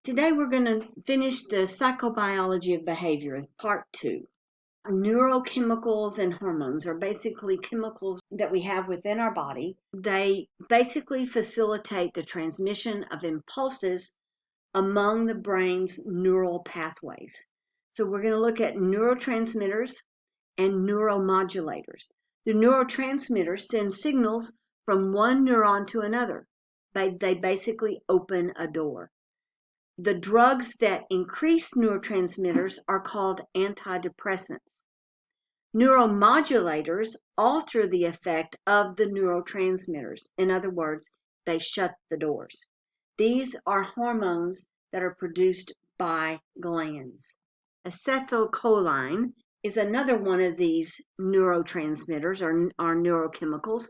Today we're going to finish the Psychobiology of Behavior, Part 2. Neurochemicals and hormones are basically chemicals that we have within our body. They basically facilitate the transmission of impulses among the brain's neural pathways. So we're going to look at neurotransmitters and neuromodulators. The neurotransmitters send signals from one neuron to another. They basically open a door. The drugs that increase neurotransmitters are called antidepressants. Neuromodulators alter the effect of the neurotransmitters. In other words, they shut the doors. These are hormones that are produced by glands. Acetylcholine is another one of these neurotransmitters or neurochemicals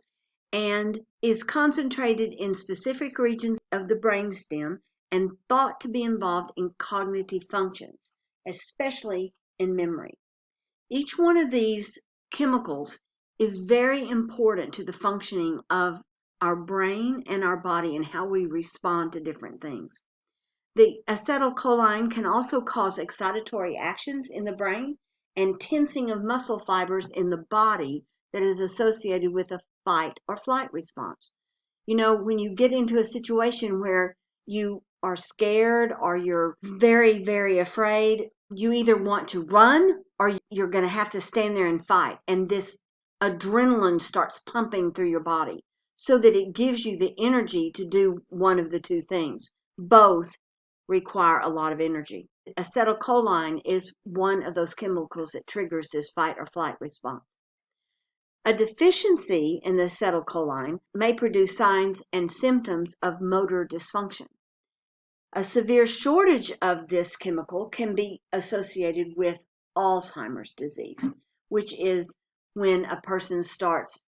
and is concentrated in specific regions of the brainstem and thought to be involved in cognitive functions, especially in memory. Each one of these chemicals is very important to the functioning of our brain and our body and how we respond to different things. The acetylcholine can also cause excitatory actions in the brain and tensing of muscle fibers in the body that is associated with a fight or flight response. You know, when you get into a situation where you are scared or you're very, very afraid, you either want to run or you're going to have to stand there and fight. And this adrenaline starts pumping through your body so that it gives you the energy to do one of the two things. Both require a lot of energy. Acetylcholine is one of those chemicals that triggers this fight or flight response. A deficiency in the acetylcholine may produce signs and symptoms of motor dysfunction. A severe shortage of this chemical can be associated with Alzheimer's disease, which is when a person starts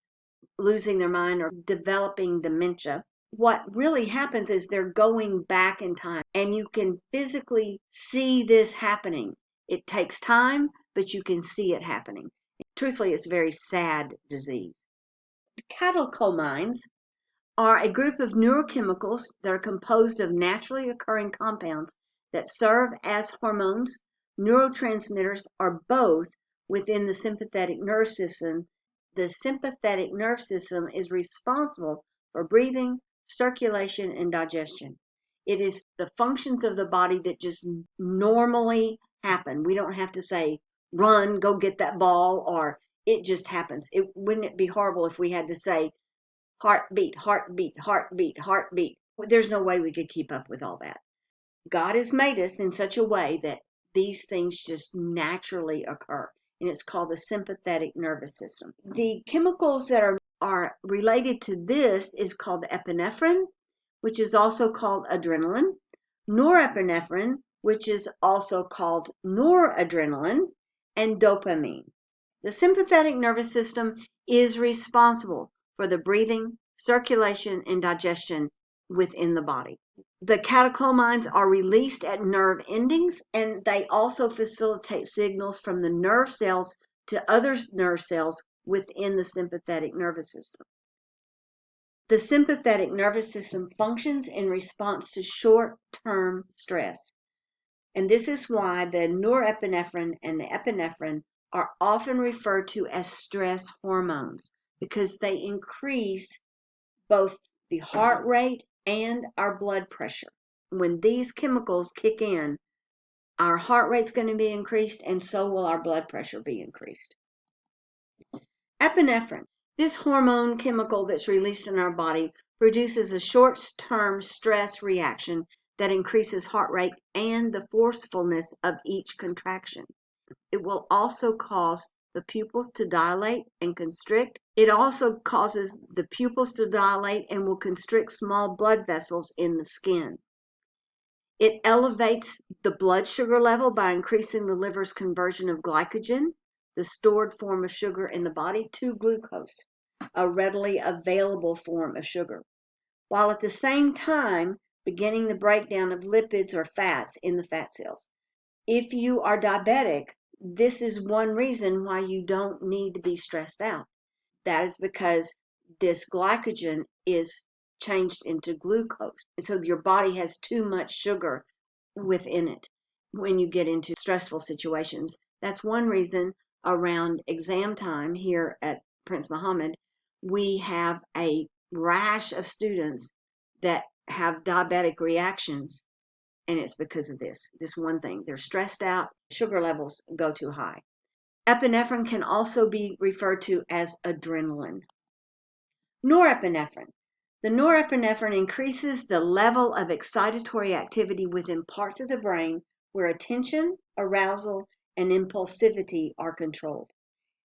losing their mind or developing dementia. What really happens is they're going back in time, and you can physically see this happening. It takes time, but you can see it happening. Truthfully, it's a very sad disease. Catecholamines are a group of neurochemicals that are composed of naturally occurring compounds that serve as hormones, neurotransmitters, or both within the sympathetic nerve system. The sympathetic nerve system is responsible for breathing, circulation, and digestion. It is the functions of the body that just normally happen. We don't have to say, run, go get that ball, or it just happens. Wouldn't it be horrible if we had to say, heartbeat, heartbeat, heartbeat, heartbeat? There's no way we could keep up with all that. God has made us in such a way that these things just naturally occur, and it's called the sympathetic nervous system. The chemicals that are related to this is called epinephrine, which is also called adrenaline, norepinephrine, which is also called noradrenaline, and dopamine. The sympathetic nervous system is responsible for the breathing, circulation, and digestion within the body. The catecholamines are released at nerve endings, and they also facilitate signals from the nerve cells to other nerve cells within the sympathetic nervous system. The sympathetic nervous system functions in response to short-term stress. And this is why the norepinephrine and the epinephrine are often referred to as stress hormones, because they increase both the heart rate and our blood pressure. When these chemicals kick in, our heart rate's going to be increased, and so will our blood pressure be increased. Epinephrine, this hormone chemical that's released in our body, produces a short-term stress reaction that increases heart rate and the forcefulness of each contraction. It will also cause the pupils to dilate and constrict. It also causes the pupils to dilate and will constrict small blood vessels in the skin. It elevates the blood sugar level by increasing the liver's conversion of glycogen, the stored form of sugar in the body, to glucose, a readily available form of sugar, while at the same time beginning the breakdown of lipids or fats in the fat cells. If you are diabetic, this is one reason why you don't need to be stressed out. That is because this glycogen is changed into glucose. So your body has too much sugar within it when you get into stressful situations. That's one reason around exam time here at Prince Muhammad, we have a rash of students that have diabetic reactions, and it's because of this one thing. They're stressed out, sugar levels go too high. Epinephrine can also be referred to as adrenaline. Norepinephrine. The norepinephrine increases the level of excitatory activity within parts of the brain where attention, arousal, and impulsivity are controlled.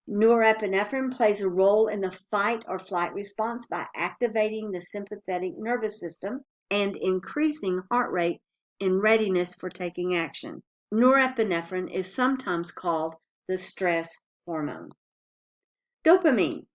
Norepinephrine plays a role in the fight or flight response by activating the sympathetic nervous system and increasing heart rate in readiness for taking action. Norepinephrine is sometimes called the stress hormone. Dopamine.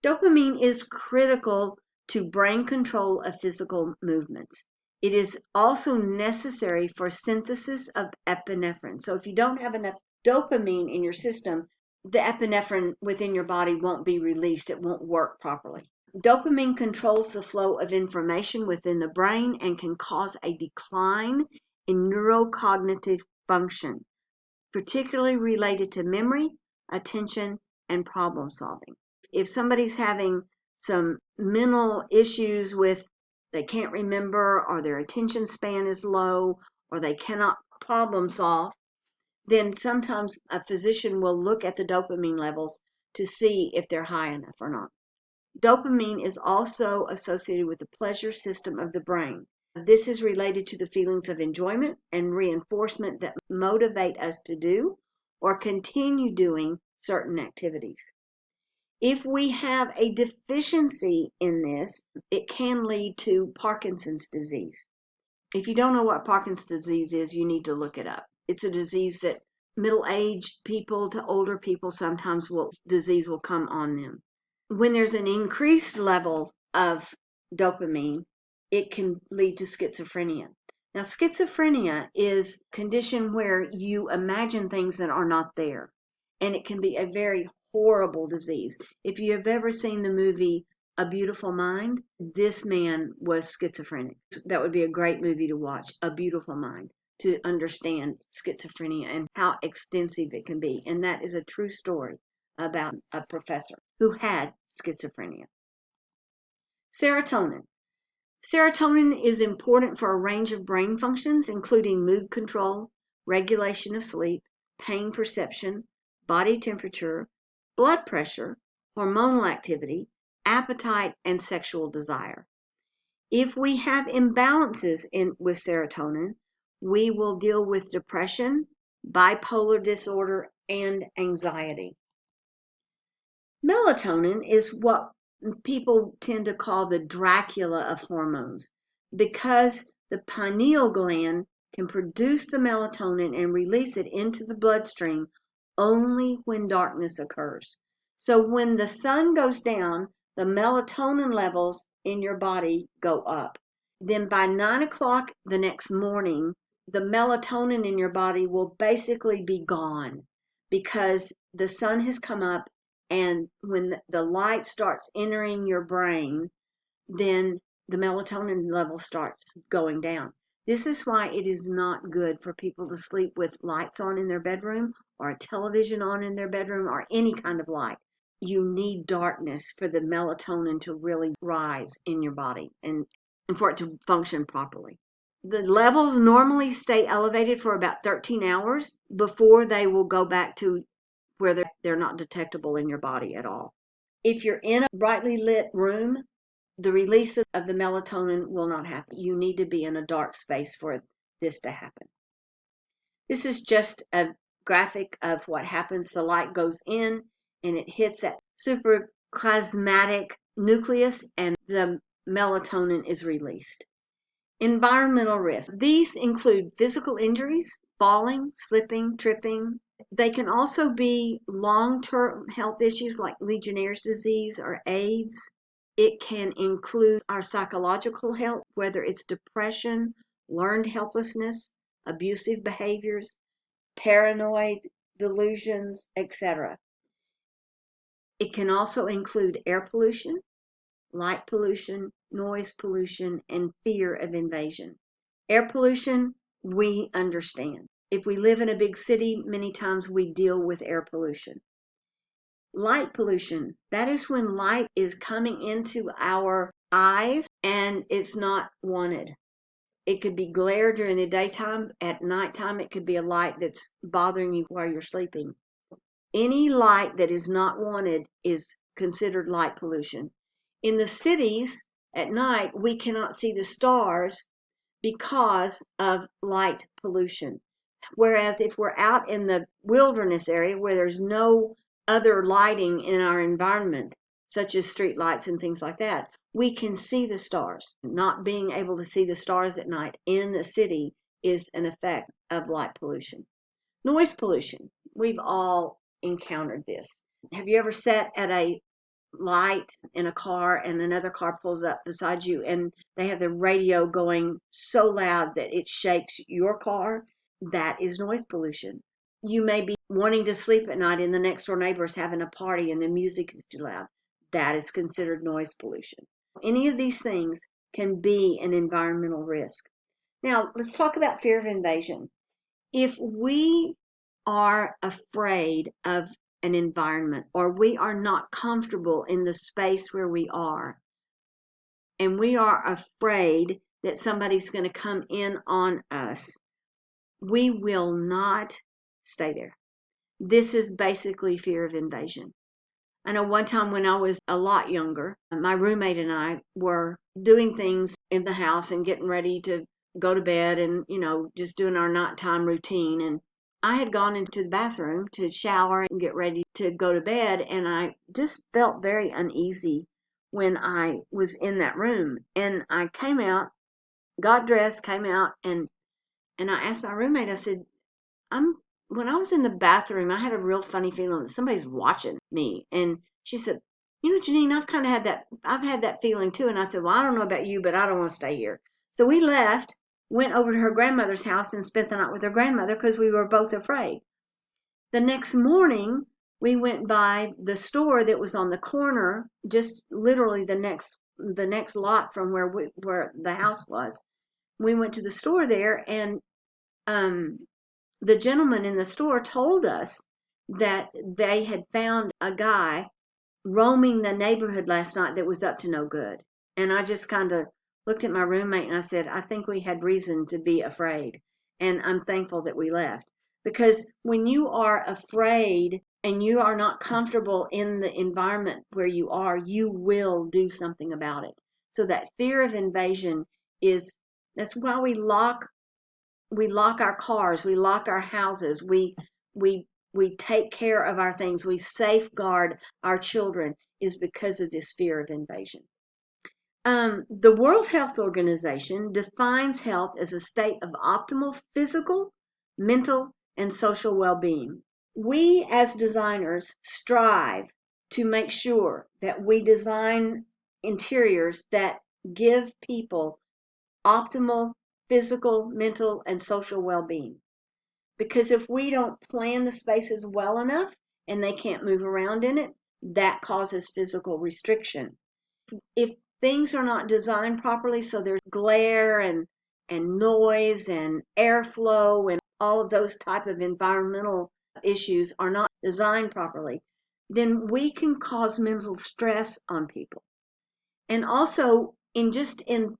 Dopamine is critical to brain control of physical movements. It is also necessary for synthesis of epinephrine. So if you don't have enough dopamine in your system, the epinephrine within your body won't be released. It won't work properly. Dopamine controls the flow of information within the brain and can cause a decline in neurocognitive function, particularly related to memory, attention, and problem solving. If somebody's having some mental issues with they can't remember, or their attention span is low, or they cannot problem solve, then sometimes a physician will look at the dopamine levels to see if they're high enough or not. Dopamine is also associated with the pleasure system of the brain. This is related to the feelings of enjoyment and reinforcement that motivate us to do or continue doing certain activities. If we have a deficiency in this, it can lead to Parkinson's disease. If you don't know what Parkinson's disease is, you need to look it up. It's a disease that middle-aged people to older people sometimes disease will come on them. When there's an increased level of dopamine, it can lead to schizophrenia. Now, schizophrenia is a condition where you imagine things that are not there, and it can be a very horrible disease. If you have ever seen the movie A Beautiful Mind, this man was schizophrenic. That would be a great movie to watch, A Beautiful Mind, to understand schizophrenia and how extensive it can be. And that is a true story about a professor who had schizophrenia. Serotonin. Serotonin is important for a range of brain functions, including mood control, regulation of sleep, pain perception, body temperature, blood pressure, hormonal activity, appetite, and sexual desire. If we have imbalances with serotonin, we will deal with depression, bipolar disorder, and anxiety. Melatonin is what people tend to call the Dracula of hormones because the pineal gland can produce the melatonin and release it into the bloodstream only when darkness occurs. So when the sun goes down, the melatonin levels in your body go up. Then by 9 o'clock the next morning, the melatonin in your body will basically be gone because the sun has come up, and when the light starts entering your brain, then the melatonin level starts going down. This is why it is not good for people to sleep with lights on in their bedroom or a television on in their bedroom or any kind of light. You need darkness for the melatonin to really rise in your body and for it to function properly. The levels normally stay elevated for about 13 hours before they will go back to where they're not detectable in your body at all. If you're in a brightly lit room, the release of the melatonin will not happen. You need to be in a dark space for this to happen. This is just a graphic of what happens. The light goes in and it hits that supraplasmatic nucleus and the melatonin is released. Environmental risks. These include physical injuries, falling, slipping, tripping. They can also be long-term health issues like Legionnaire's disease or AIDS. It can include our psychological health, whether it's depression, learned helplessness, abusive behaviors, paranoid delusions, etc. It can also include air pollution, light pollution, noise pollution, and fear of invasion. Air pollution we understand. If we live in a big city, many times we deal with air pollution. Light pollution, that is when light is coming into our eyes and it's not wanted. It could be glare during the daytime. At nighttime, it could be a light that's bothering you while you're sleeping. Any light that is not wanted is considered light pollution. In the cities, at night, we cannot see the stars because of light pollution. Whereas if we're out in the wilderness area where there's no other lighting in our environment, such as street lights and things like that, we can see the stars. Not being able to see the stars at night in the city is an effect of light pollution. Noise pollution. We've all encountered this. Have you ever sat at a light in a car and another car pulls up beside you and they have the radio going so loud that it shakes your car? That is noise pollution. You may be wanting to sleep at night and the next door neighbor is having a party and the music is too loud. That is considered noise pollution. Any of these things can be an environmental risk. Now, let's talk about fear of invasion. If we are afraid of an environment or we are not comfortable in the space where we are, and we are afraid that somebody's going to come in on us, we will not stay there. This is basically fear of invasion. I know one time when I was a lot younger, my roommate and I were doing things in the house and getting ready to go to bed and, just doing our nighttime routine. And I had gone into the bathroom to shower and get ready to go to bed. And I just felt very uneasy when I was in that room. And I came out, got dressed, came out, and I asked my roommate, I said, when I was in the bathroom, I had a real funny feeling that somebody's watching me. And she said, Janine, I've had that feeling too. And I said, well, I don't know about you, but I don't want to stay here. So we left, went over to her grandmother's house and spent the night with her grandmother because we were both afraid. The next morning, we went by the store that was on the corner, just literally the next lot from where the house was. We went to the store there, and the gentleman in the store told us that they had found a guy roaming the neighborhood last night that was up to no good. And I just kind of looked at my roommate and I said, I think we had reason to be afraid. And I'm thankful that we left. Because when you are afraid and you are not comfortable in the environment where you are, you will do something about it. So that fear of invasion that's why we lock our cars, we lock our houses, we take care of our things, we safeguard our children, is because of this fear of invasion. The World Health Organization defines health as a state of optimal physical, mental, and social well-being. We as designers strive to make sure that we design interiors that give people optimal physical, mental, and social well-being. Because if we don't plan the spaces well enough and they can't move around in it, that causes physical restriction. If things are not designed properly, so there's glare and noise and airflow and all of those type of environmental issues are not designed properly, then we can cause mental stress on people. And also in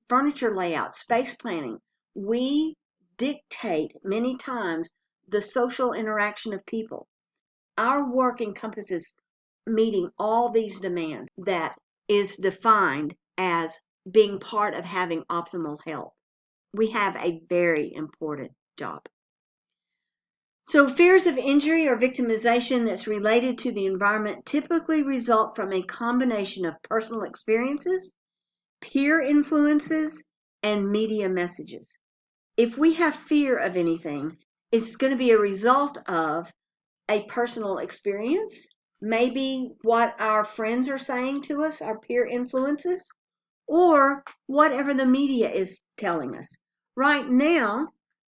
furniture layout, space planning, we dictate many times the social interaction of people. Our work encompasses meeting all these demands that is defined as being part of having optimal health. We have a very important job. So fears of injury or victimization that's related to the environment typically result from a combination of personal experiences, peer influences, and media messages. If we have fear of anything, it's going to be a result of a personal experience, maybe what our friends are saying to us, our peer influences, or whatever the media is telling us. Right now,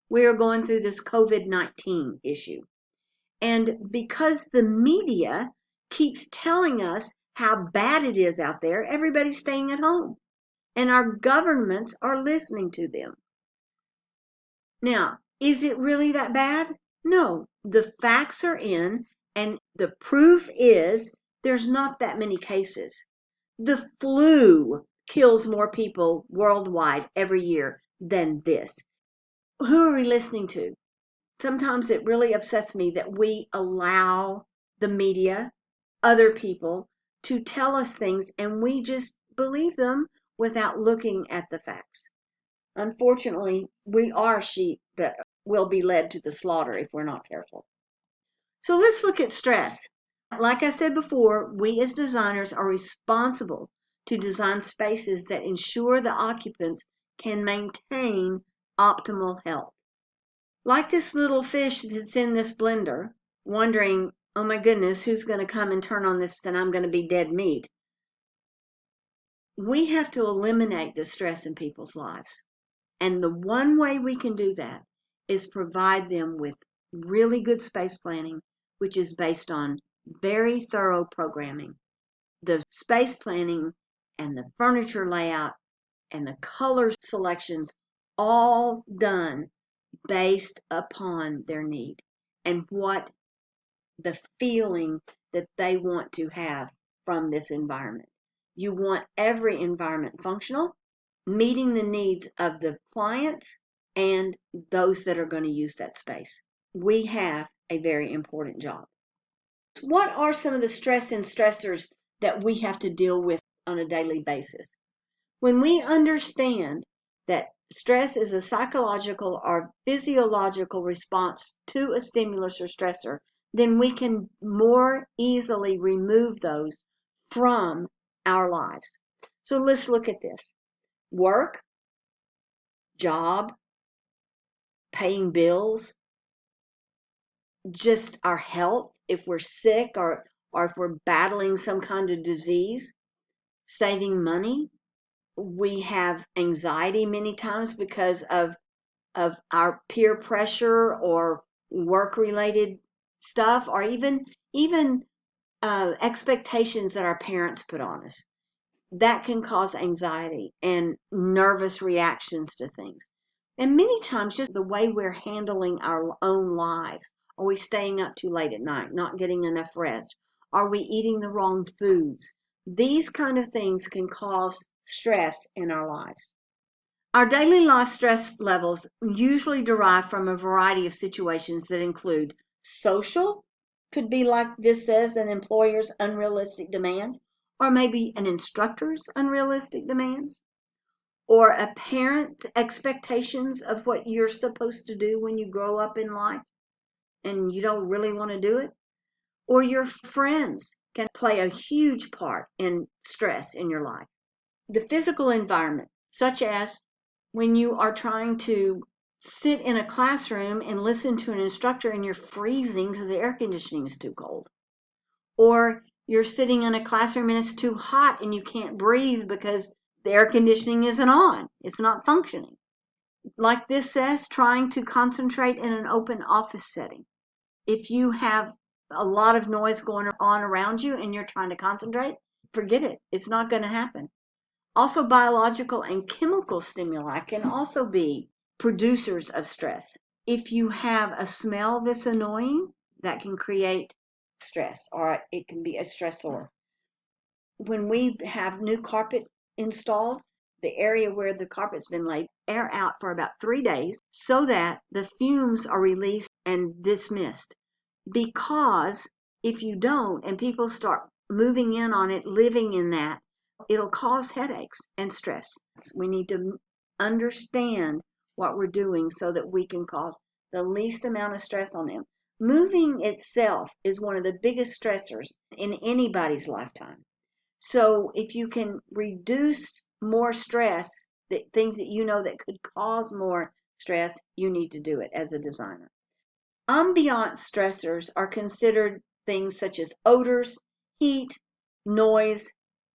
we are going through this COVID-19 issue. And because the media keeps telling us how bad it is out there, everybody's staying at home. And our governments are listening to them. Now, Is it really that bad? No, the facts are in, and the proof is there's not that many cases. The flu kills more people worldwide every year than this. Who are we listening to? Sometimes it really upsets me that we allow the media, other people, to tell us things and we just believe them without looking at the facts. Unfortunately, we are sheep that will be led to the slaughter if we're not careful. So let's look at stress. Like I said before, we as designers are responsible to design spaces that ensure the occupants can maintain optimal health. Like this little fish that's in this blender, wondering, oh my goodness, who's going to come and turn on this and I'm going to be dead meat. We have to eliminate the stress in people's lives. And the one way we can do that is provide them with really good space planning, which is based on very thorough programming. The space planning and the furniture layout and the color selections all done based upon their need and what the feeling that they want to have from this environment. You want every environment functional, meeting the needs of the clients and those that are going to use that space. We have a very important job. What are some of the stress and stressors that we have to deal with on a daily basis? When we understand that stress is a psychological or physiological response to a stimulus or stressor, then we can more easily remove those from our lives. So let's look at this. Work, job, paying bills, just our health, if we're sick or if we're battling some kind of disease, saving money. We have anxiety many times because of our peer pressure or work related stuff, or even expectations that our parents put on us. That can cause anxiety and nervous reactions to things. And many times just the way we're handling our own lives. Are we staying up too late at night, not getting enough rest? Are we eating the wrong foods? These kind of things can cause stress in our lives. Our daily life stress levels usually derive from a variety of situations that include social, could be like this says, an employer's unrealistic demands, or maybe an instructor's unrealistic demands, or a parent's expectations of what you're supposed to do when you grow up in life and you don't really want to do it, or your friends can play a huge part in stress in your life. The physical environment, such as when you are trying to sit in a classroom and listen to an instructor and you're freezing because the air conditioning is too cold. Or you're sitting in a classroom and it's too hot and you can't breathe because the air conditioning isn't on. It's not functioning. Like this says, trying to concentrate in an open office setting. If you have a lot of noise going on around you and you're trying to concentrate, forget it. It's not going to happen. Also, biological and chemical stimuli can also be producers of stress. If you have a smell that's annoying, that can create stress, or it can be a stressor. When we have new carpet installed, the area where the carpet's been laid, air out for about 3 days so that the fumes are released and dismissed. Because if you don't, and people start moving in on it, living in that, it'll cause headaches and stress. We need to understand what we're doing so that we can cause the least amount of stress on them. Moving itself is one of the biggest stressors in anybody's lifetime. So if you can reduce more stress, the things that you know that could cause more stress, you need to do it as a designer. Ambient stressors are considered things such as odors, heat, noise,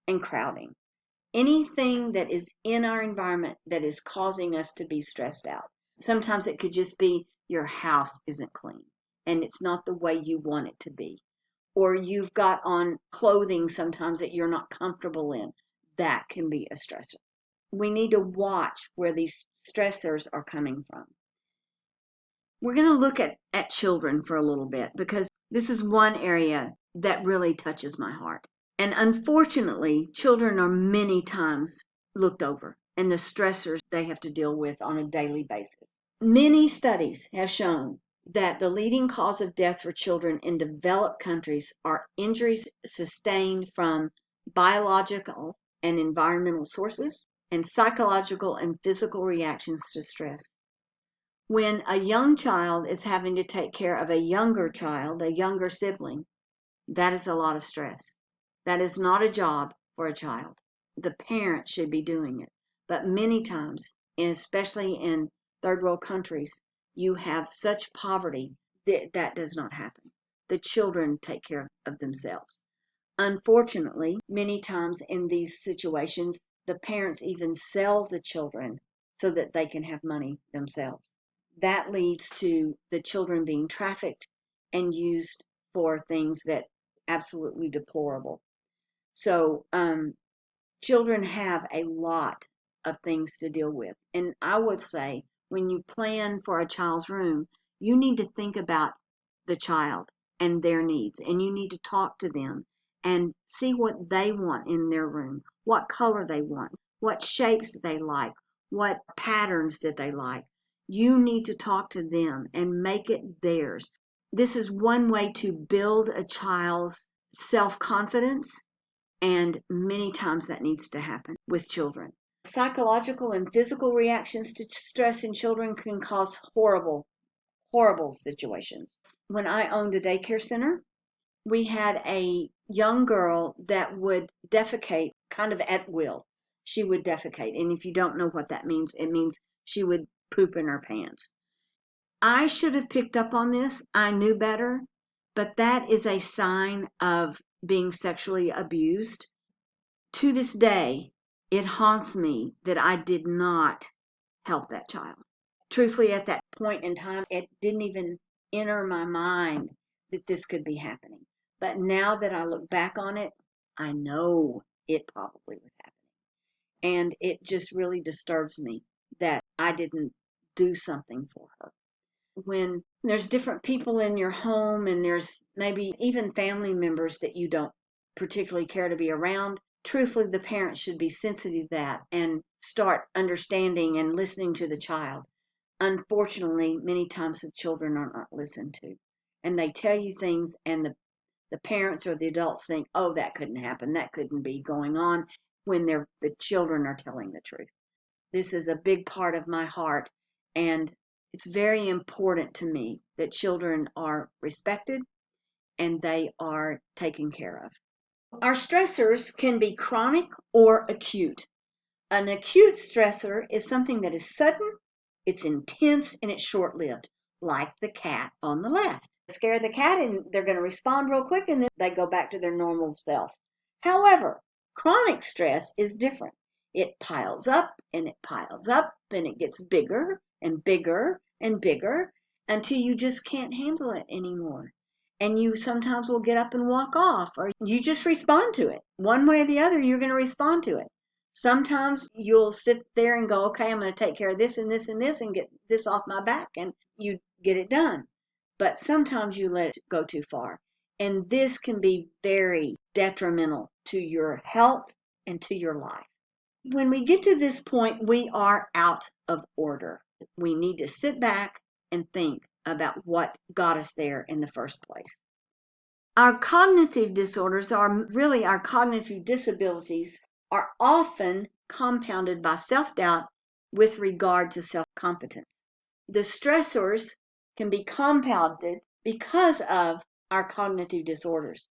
and crowding. Anything that is in our environment that is causing us to be stressed out. Sometimes it could just be your house isn't clean and it's not the way you want it to be. Or you've got on clothing sometimes that you're not comfortable in. That can be a stressor. We need to watch where these stressors are coming from. We're going to look at children for a little bit because this is one area that really touches my heart. And unfortunately, children are many times looked over and the stressors they have to deal with on a daily basis. Many studies have shown that the leading cause of death for children in developed countries are injuries sustained from biological and environmental sources and psychological and physical reactions to stress. When a young child is having to take care of a younger child, a younger sibling, that is a lot of stress. That is not a job for a child. The parent should be doing it. But many times, especially in third world countries, you have such poverty that that does not happen. The children take care of themselves. Unfortunately, many times in these situations, the parents even sell the children so that they can have money themselves. That leads to the children being trafficked and used for things that absolutely deplorable. So children have a lot of things to deal with. And I would say when you plan for a child's room, you need to think about the child and their needs, and you need to talk to them and see what they want in their room, what color they want, what shapes they like, what patterns that they like. You need to talk to them and make it theirs. This is one way to build a child's self-confidence, and many times that needs to happen with children. Psychological and physical reactions to stress in children can cause horrible, horrible situations. When I owned a daycare center, we had a young girl that would defecate kind of at will. She would defecate. And if you don't know what that means, it means she would poop in her pants. I should have picked up on this. I knew better, but that is a sign of being sexually abused. To this day, it haunts me that I did not help that child. Truthfully, at that point in time, it didn't even enter my mind that this could be happening. But now that I look back on it, I know it probably was happening. And it just really disturbs me that I didn't do something for her. When there's different people in your home and there's maybe even family members that you don't particularly care to be around, truthfully, the parents should be sensitive to that and start understanding and listening to the child. Unfortunately, many times the children are not listened to. And they tell you things, and the parents or the adults think, oh, that couldn't happen. That couldn't be going on when the children are telling the truth. This is a big part of my heart, and it's very important to me that children are respected and they are taken care of. Our stressors can be chronic or acute. An acute stressor is something that is sudden, it's intense, and it's short-lived, like the cat on the left. Scare the cat and they're going to respond real quick and then they go back to their normal self. However, chronic stress is different. It piles up and it piles up and it gets bigger and bigger and bigger until you just can't handle it anymore. And you sometimes will get up and walk off, or you just respond to it. One way or the other, you're going to respond to it. Sometimes you'll sit there and go, okay, I'm going to take care of this and this and this and get this off my back, and you get it done. But sometimes you let it go too far. And this can be very detrimental to your health and to your life. When we get to this point, we are out of order. We need to sit back and think about what got us there in the first place. Our cognitive disorders are really our cognitive disabilities are often compounded by self-doubt with regard to self-competence. The stressors can be compounded because of our cognitive disorders.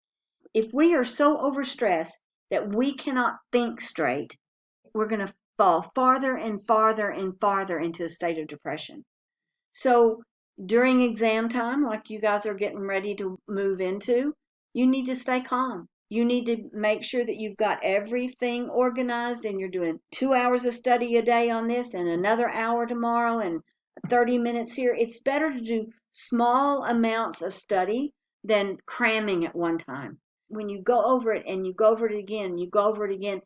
If we are so overstressed that we cannot think straight, we're going to fall farther and farther and farther into a state of depression. So during exam time, like you guys are getting ready to move into, you need to stay calm. You need to make sure that you've got everything organized and you're doing 2 hours of study a day on this and another hour tomorrow and 30 minutes here. It's better to do small amounts of study than cramming at one time. When you go over it and you go over it again, you go over it again,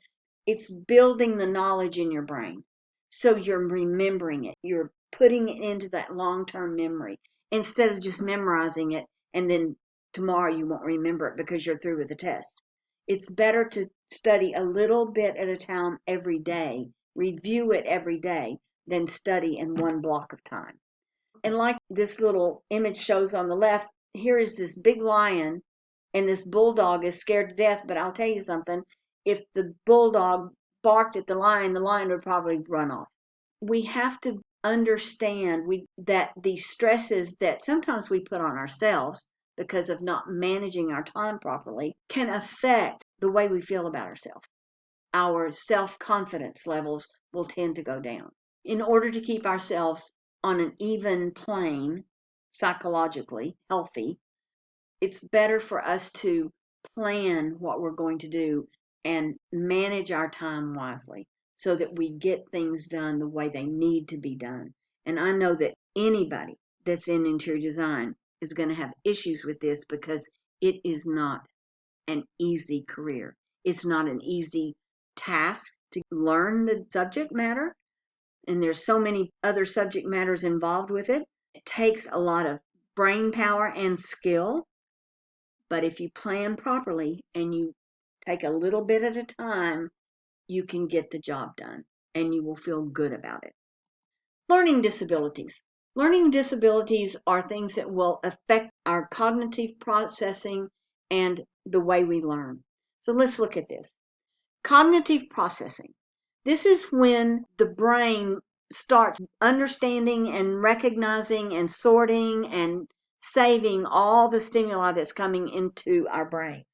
it's building the knowledge in your brain. So you're remembering it. You're putting it into that long-term memory instead of just memorizing it and then tomorrow you won't remember it because you're through with the test. It's better to study a little bit at a time every day, review it every day, than study in one block of time. And like this little image shows on the left, here is this big lion and this bulldog is scared to death. But I'll tell you something, if the bulldog barked at the lion would probably run off. We have to understand that these stresses that sometimes we put on ourselves because of not managing our time properly can affect the way we feel about ourselves. Our self-confidence levels will tend to go down. In order to keep ourselves on an even plane, psychologically healthy, it's better for us to plan what we're going to do and manage our time wisely so that we get things done the way they need to be done. And I know that anybody that's in interior design is going to have issues with this because it is not an easy career. It's not an easy task to learn the subject matter. And there's so many other subject matters involved with it. It takes a lot of brain power and skill. But if you plan properly and you take a little bit at a time, you can get the job done and you will feel good about it. Learning disabilities. Learning disabilities are things that will affect our cognitive processing and the way we learn. So let's look at this. Cognitive processing. This is when the brain starts understanding and recognizing and sorting and saving all the stimuli that's coming into our brains.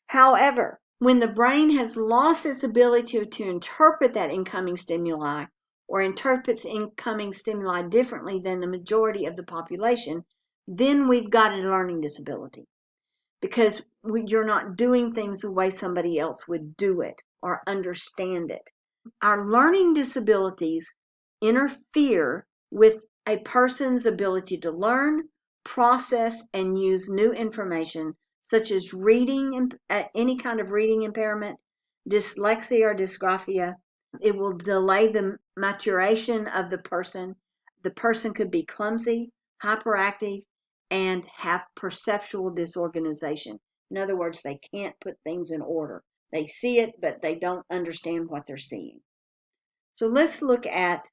However, when the brain has lost its ability to interpret that incoming stimuli or interprets incoming stimuli differently than the majority of the population, then we've got a learning disability because you're not doing things the way somebody else would do it or understand it. Our learning disabilities interfere with a person's ability to learn, process, and use new information, such as reading, any kind of reading impairment, dyslexia or dysgraphia. It will delay the maturation of the person. The person could be clumsy, hyperactive, and have perceptual disorganization. In other words, they can't put things in order. They see it, but they don't understand what they're seeing. So let's look at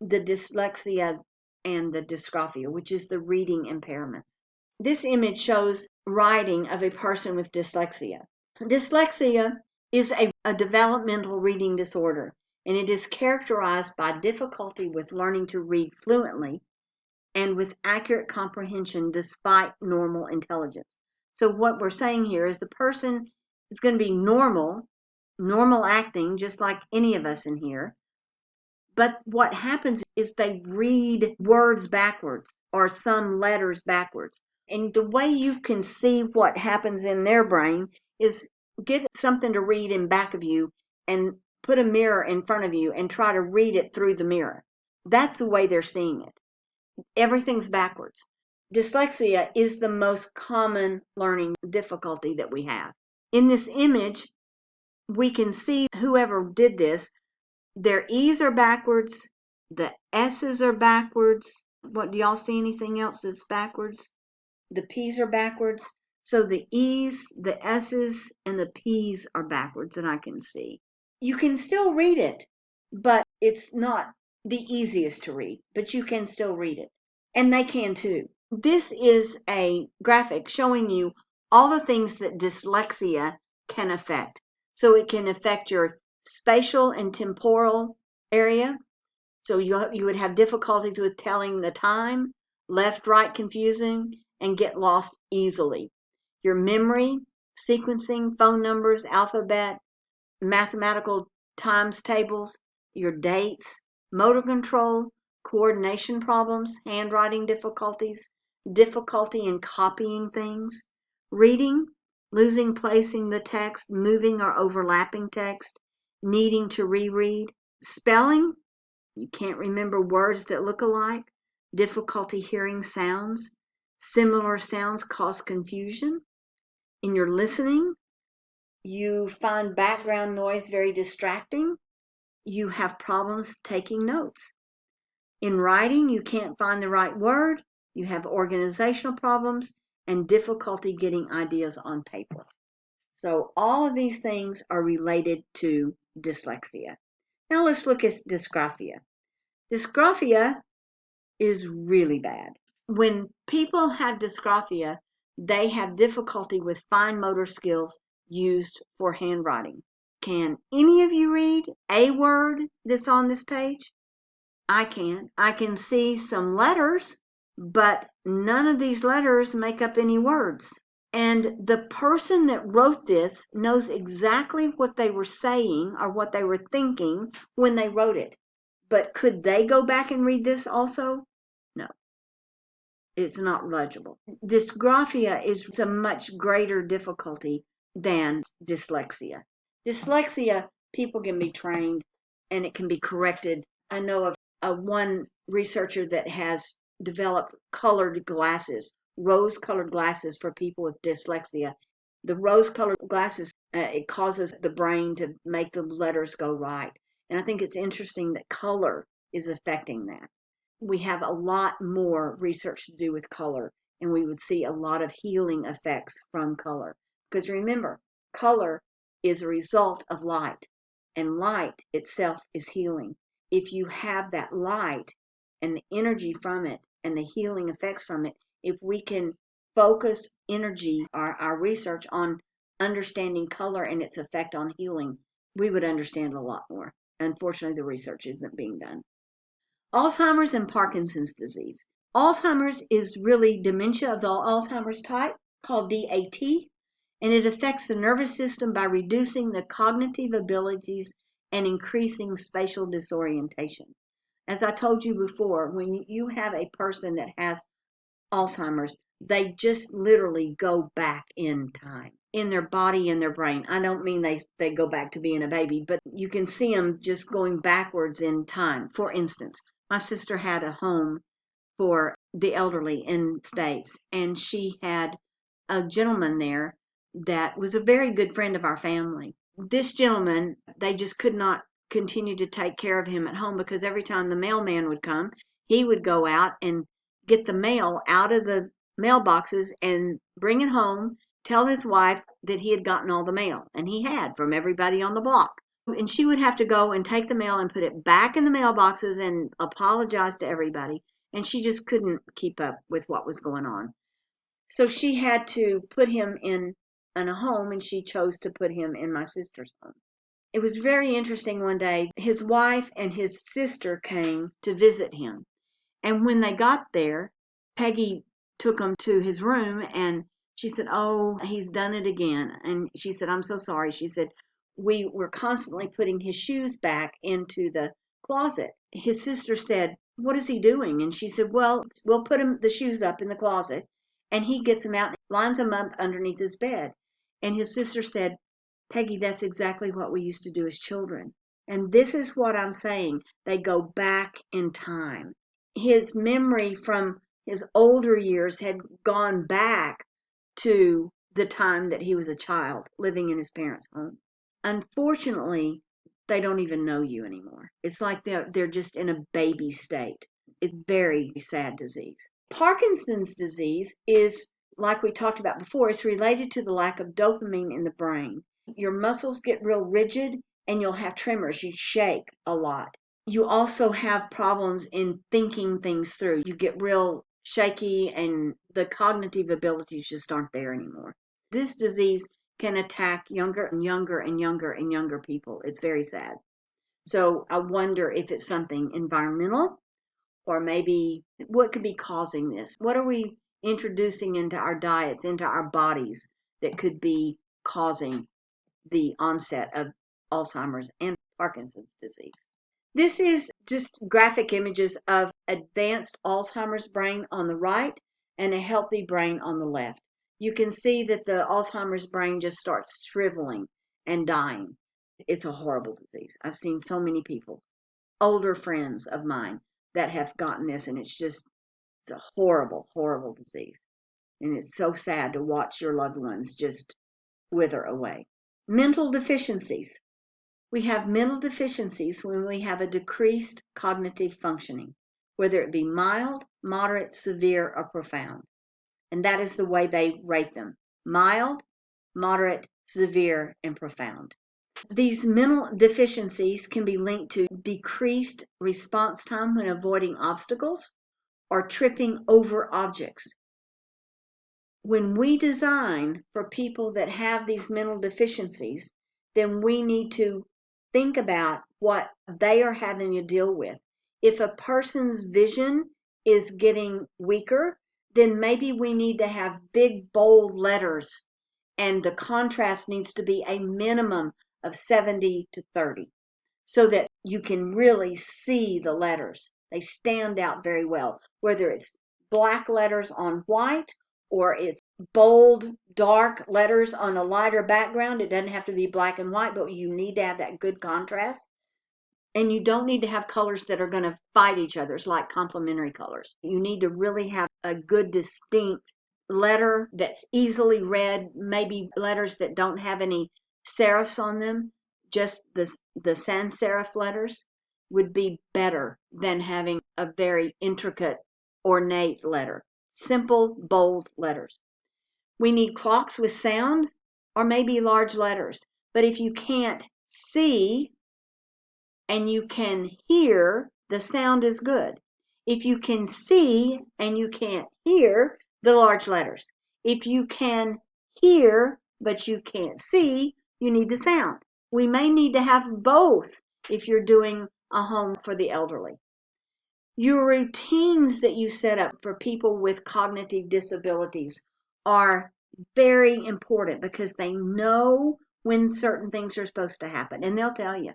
the dyslexia and the dysgraphia, which is the reading impairment. This image shows writing of a person with dyslexia. Dyslexia is a developmental reading disorder, and it is characterized by difficulty with learning to read fluently and with accurate comprehension despite normal intelligence. So what we're saying here is the person is going to be normal acting, just like any of us in here. But what happens is they read words backwards or some letters backwards. And the way you can see what happens in their brain is get something to read in back of you and put a mirror in front of you and try to read it through the mirror. That's the way they're seeing it. Everything's backwards. Dyslexia is the most common learning difficulty that we have. In this image, we can see whoever did this, their E's are backwards, the S's are backwards. What, do y'all see anything else that's backwards? The P's are backwards. So the E's, the S's, and the P's are backwards, and I can see. You can still read it, but it's not the easiest to read, but you can still read it. And they can too. This is a graphic showing you all the things that dyslexia can affect. So it can affect your spatial and temporal area. So you would have difficulties with telling the time, left, right confusing, and get lost easily. Your memory, sequencing, phone numbers, alphabet, mathematical times tables, your dates, motor control, coordination problems, handwriting difficulties, difficulty in copying things, reading, losing placing the text, moving or overlapping text, needing to reread, spelling, you can't remember words that look alike, difficulty hearing sounds, similar sounds cause confusion. In your listening, you find background noise very distracting. You have problems taking notes. In writing, you can't find the right word, you have organizational problems, and difficulty getting ideas on paper. So all of these things are related to dyslexia. Now let's look at dysgraphia. Dysgraphia is really bad. When people have dysgraphia, they have difficulty with fine motor skills used for handwriting. Can any of you read a word that's on this page? I can. I can see some letters, but none of these letters make up any words. And the person that wrote this knows exactly what they were saying or what they were thinking when they wrote it. But could they go back and read this also? No, it's not legible. Dysgraphia is a much greater difficulty than dyslexia. Dyslexia, people can be trained and it can be corrected. I know of one researcher that has developed colored glasses, rose-colored glasses for people with dyslexia. The rose-colored glasses, it causes the brain to make the letters go right. And I think it's interesting that color is affecting that. We have a lot more research to do with color, and we would see a lot of healing effects from color. Because remember, color is a result of light, and light itself is healing. If you have that light and the energy from it and the healing effects from it, if we can focus energy, our research on understanding color and its effect on healing, we would understand a lot more. Unfortunately, the research isn't being done. Alzheimer's and Parkinson's disease. Alzheimer's is really dementia of the Alzheimer's type, called DAT, and it affects the nervous system by reducing the cognitive abilities and increasing spatial disorientation. As I told you before, when you have a person that has Alzheimer's, they just literally go back in time in their body and their brain. I don't mean they go back to being a baby, but you can see them just going backwards in time. For instance, my sister had a home for the elderly in States, and she had a gentleman there that was a very good friend of our family. This gentleman, they just could not continue to take care of him at home because every time the mailman would come, he would go out and get the mail out of the mailboxes and bring it home, tell his wife that he had gotten all the mail, and he had from everybody on the block. And she would have to go and take the mail and put it back in the mailboxes and apologize to everybody. And she just couldn't keep up with what was going on. So she had to put him in a home, and she chose to put him in my sister's home. It was very interesting one day. His wife and his sister came to visit him. And when they got there, Peggy took him to his room and she said, "Oh, he's done it again." And she said, "I'm so sorry." She said, "We were constantly putting his shoes back into the closet." His sister said, "What is he doing?" And she said, "Well, we'll put the shoes up in the closet and he gets them out and lines them up underneath his bed." And his sister said, "Peggy, that's exactly what we used to do as children." And this is what I'm saying. They go back in time. His memory from his older years had gone back to the time that he was a child living in his parents' home. Unfortunately, they don't even know you anymore. It's like they're just in a baby state. It's very sad disease. Parkinson's disease is, like we talked about before, it's related to the lack of dopamine in the brain. Your muscles get real rigid and you'll have tremors. You shake a lot. You also have problems in thinking things through. You get real shaky and the cognitive abilities just aren't there anymore. This disease can attack younger and younger and younger and younger people. It's very sad. So I wonder if it's something environmental or maybe what could be causing this. What are we introducing into our diets, into our bodies that could be causing the onset of Alzheimer's and Parkinson's disease? This is just graphic images of advanced Alzheimer's brain on the right and a healthy brain on the left. You can see that the Alzheimer's brain just starts shriveling and dying. It's a horrible disease. I've seen so many people, older friends of mine, that have gotten this, and it's a horrible, horrible disease. And it's so sad to watch your loved ones just wither away. Mental deficiencies. We have mental deficiencies when we have a decreased cognitive functioning. whether it be mild, moderate, severe, or profound. And that is the way they rate them: mild, moderate, severe, and profound. These mental deficiencies can be linked to decreased response time when avoiding obstacles or tripping over objects. When we design for people that have these mental deficiencies, then we need to think about what they are having to deal with. If a person's vision is getting weaker, then maybe we need to have big, bold letters, and the contrast needs to be a minimum of 70 to 30 so that you can really see the letters. They stand out very well, whether it's black letters on white or it's bold, dark letters on a lighter background. It doesn't have to be black and white, but you need to have that good contrast. And you don't need to have colors that are going to fight each other. It's like complementary colors. You need to really have a good, distinct letter that's easily read, maybe letters that don't have any serifs on them, just the sans serif letters would be better than having a very intricate, ornate letter. Simple, bold letters. We need clocks with sound or maybe large letters. But if you can't see and you can hear, the sound is good. If you can see and you can't hear, the large letters. If you can hear but you can't see, you need the sound. We may need to have both if you're doing a home for the elderly. Your routines that you set up for people with cognitive disabilities are very important because they know when certain things are supposed to happen, and they'll tell you.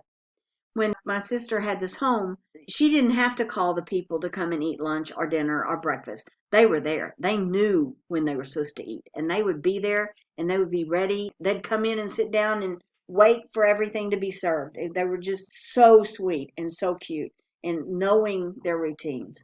When my sister had this home, she didn't have to call the people to come and eat lunch or dinner or breakfast. They were there. They knew when they were supposed to eat, and they would be there and they would be ready. They'd come in and sit down and wait for everything to be served. They were just so sweet and so cute in knowing their routines.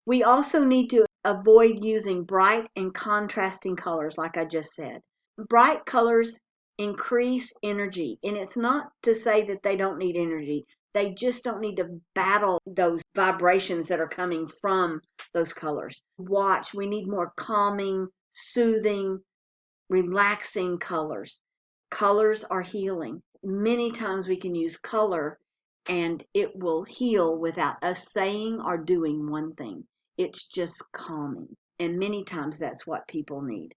We also need to avoid using bright and contrasting colors, like I just said. Bright colors increase energy, and it's not to say that they don't need energy. They just don't need to battle those vibrations that are coming from those colors. Watch, we need more calming, soothing, relaxing colors. Colors are healing. Many times we can use color and it will heal without us saying or doing one thing. It's just calming. And many times that's what people need.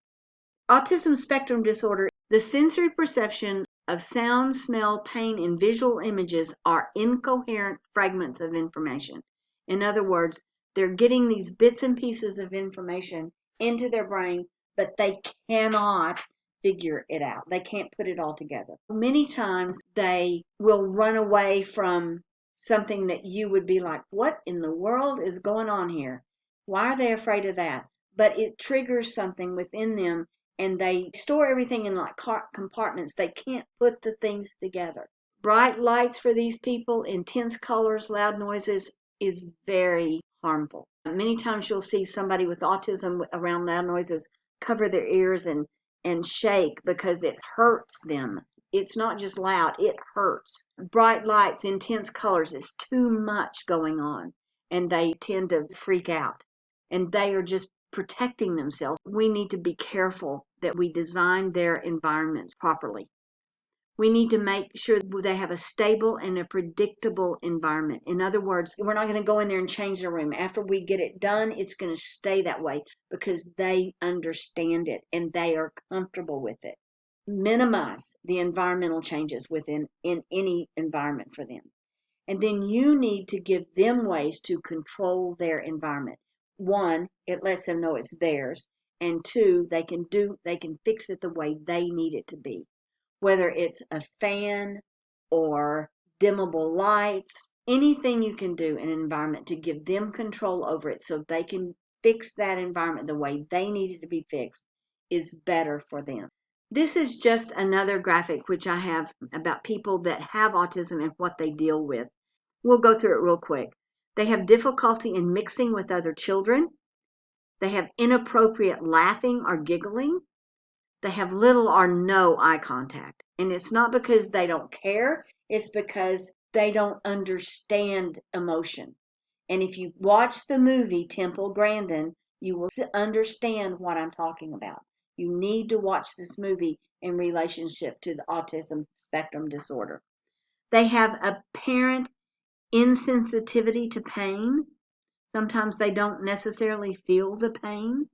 Autism spectrum disorder, the sensory perception of sound, smell, pain, and visual images are incoherent fragments of information. In other words, they're getting these bits and pieces of information into their brain, but they cannot figure it out. They can't put it all together. Many times they will run away from something that you would be like, what in the world is going on here? Why are they afraid of that? But it triggers something within them, and they store everything in like compartments. They can't put the things together. Bright lights for these people, intense colors, loud noises is very harmful. Many times you'll see somebody with autism around loud noises cover their ears and shake because it hurts them. It's not just loud, it hurts. Bright lights, intense colors, it's too much going on, and they tend to freak out. And they are just protecting themselves. We need to be careful that we design their environments properly. We need to make sure they have a stable and a predictable environment. In other words, we're not going to go in there and change the room. After we get it done, it's going to stay that way because they understand it and they are comfortable with it. Minimize the environmental changes in any environment for them. And then you need to give them ways to control their environment. One, it lets them know it's theirs. And two, they can fix it the way they need it to be. Whether it's a fan or dimmable lights, anything you can do in an environment to give them control over it so they can fix that environment the way they need it to be fixed is better for them. This is just another graphic which I have about people that have autism and what they deal with. We'll go through it real quick. They have difficulty in mixing with other children. They have inappropriate laughing or giggling. They have little or no eye contact. And it's not because they don't care, it's because they don't understand emotion. And if you watch the movie Temple Grandin, you will understand what I'm talking about. You need to watch this movie in relationship to the autism spectrum disorder. They have apparent insensitivity to pain. Sometimes they don't necessarily feel the pain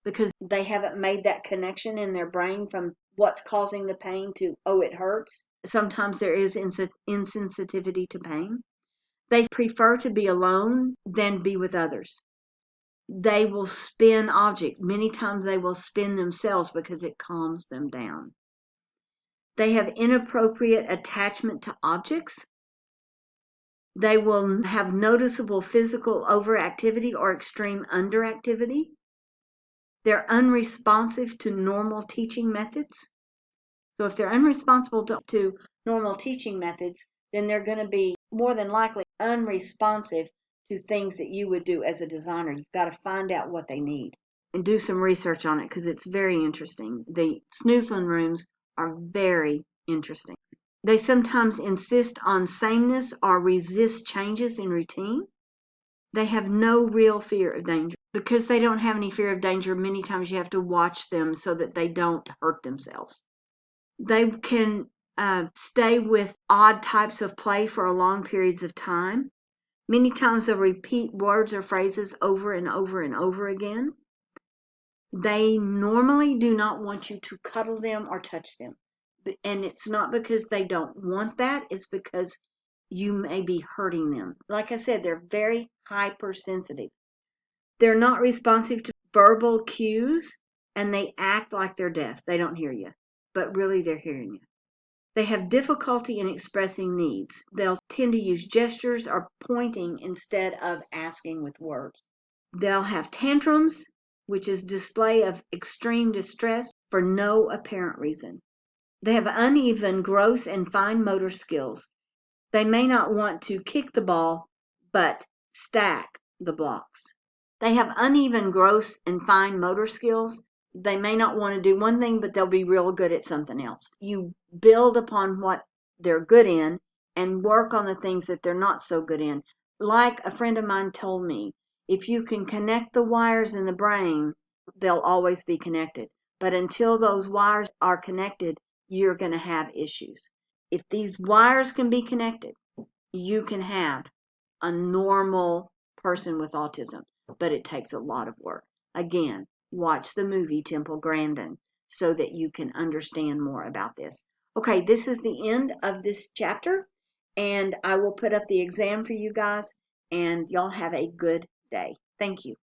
because they haven't made that connection in their brain from what's causing the pain to, oh, it hurts. Sometimes there is insensitivity to pain. They prefer to be alone than be with others. They will spin objects. Many times they will spin themselves because it calms them down. They have inappropriate attachment to objects. They will have noticeable physical overactivity or extreme underactivity. They're unresponsive to normal teaching methods. So if they're unresponsive to normal teaching methods, then they're going to be more than likely unresponsive to things that you would do as a designer. You've got to find out what they need and do some research on it because it's very interesting. The snoozling rooms are very interesting. They sometimes insist on sameness or resist changes in routine. They have no real fear of danger. Because they don't have any fear of danger, many times you have to watch them so that they don't hurt themselves. They can stay with odd types of play for long periods of time. Many times they'll repeat words or phrases over and over and over again. They normally do not want you to cuddle them or touch them. And it's not because they don't want that, it's because you may be hurting them. Like I said, they're very hypersensitive. They're not responsive to verbal cues, and they act like they're deaf. They don't hear you, but really they're hearing you. They have difficulty in expressing needs. They'll tend to use gestures or pointing instead of asking with words. They'll have tantrums, which is display of extreme distress for no apparent reason. They have uneven, gross, and fine motor skills. They may not want to kick the ball, but stack the blocks. They have uneven, gross, and fine motor skills. They may not want to do one thing, but they'll be real good at something else. You build upon what they're good in and work on the things that they're not so good in. Like a friend of mine told me, if you can connect the wires in the brain, they'll always be connected. But until those wires are connected, you're going to have issues. If these wires can be connected, you can have a normal person with autism, but it takes a lot of work. Again, watch the movie Temple Grandin so that you can understand more about this. Okay, this is the end of this chapter, and I will put up the exam for you guys, and y'all have a good day. Thank you.